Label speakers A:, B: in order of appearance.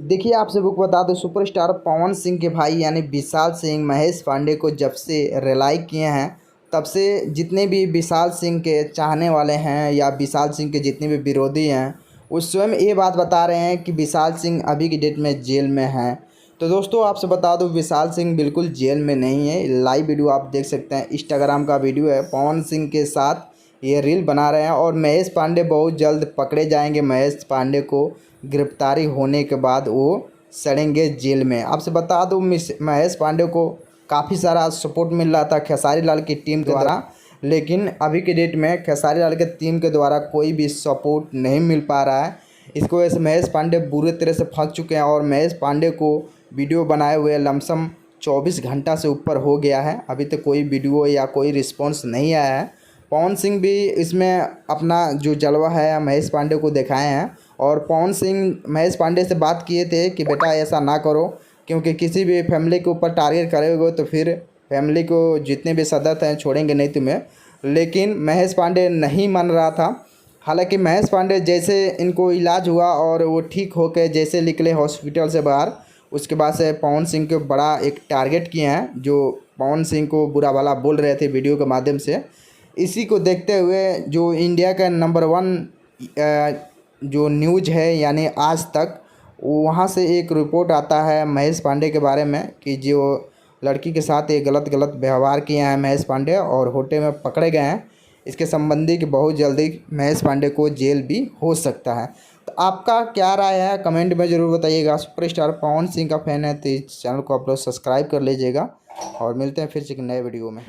A: देखिए आप सबको बता दो, सुपरस्टार पवन सिंह के भाई यानी विशाल सिंह महेश पांडे को जब से रिलाई किए हैं, तब से जितने भी विशाल सिंह के चाहने वाले हैं या विशाल सिंह के जितने भी विरोधी हैं, वो स्वयं ये बात बता रहे हैं कि विशाल सिंह अभी की डेट में जेल में हैं। तो दोस्तों आपसे बता दो, विशाल सिंह बिल्कुल जेल में नहीं है। लाइव वीडियो आप देख सकते हैं, इंस्टाग्राम का वीडियो है। पवन सिंह के साथ ये रील बना रहे हैं और महेश पांडे बहुत जल्द पकड़े जाएंगे। महेश पांडे को गिरफ्तारी होने के बाद वो सड़ेंगे जेल में। आपसे बता दूं, महेश पांडे को काफ़ी सारा सपोर्ट मिल रहा था खेसारी लाल की टीम के द्वारा, लेकिन अभी के डेट में खेसारी लाल के टीम के द्वारा कोई भी सपोर्ट नहीं मिल पा रहा है। इसको वजह से महेश पांडे बुरे तरह से फंस चुके हैं और महेश पांडे को वीडियो बनाए हुए लमसम 24 घंटा से ऊपर हो गया है, अभी तक कोई वीडियो या कोई रिस्पॉन्स नहीं आया है। पवन सिंह भी इसमें अपना जो जलवा है महेश पांडे को दिखाए हैं और पवन सिंह महेश पांडे से बात किए थे कि बेटा ऐसा ना करो, क्योंकि किसी भी फैमिली के ऊपर टारगेट करोगे तो फिर फैमिली को जितने भी सदस्य हैं छोड़ेंगे नहीं तुम्हें। लेकिन महेश पांडे नहीं मान रहा था। हालांकि महेश पांडे जैसे इनको इलाज हुआ और वो ठीक होकर जैसे निकले हॉस्पिटल से बाहर, उसके बाद से पवन सिंह को बड़ा एक टारगेट किए हैं, जो पवन सिंह को बुरा भला बोल रहे थे वीडियो के माध्यम से। इसी को देखते हुए जो इंडिया का नंबर 1 जो न्यूज़ है यानी आज तक, वहाँ से एक रिपोर्ट आता है महेश पांडे के बारे में कि जो लड़की के साथ ये गलत व्यवहार किए हैं महेश पांडे और होटल में पकड़े गए हैं, इसके संबंधी कि बहुत जल्दी महेश पांडे को जेल भी हो सकता है। तो आपका क्या राय है कमेंट में ज़रूर बताइएगा। सुपरस्टार पवन सिंह का फैन है तो इस चैनल को आप लोग सब्सक्राइब कर लीजिएगा और मिलते हैं फिर से एक नए वीडियो में।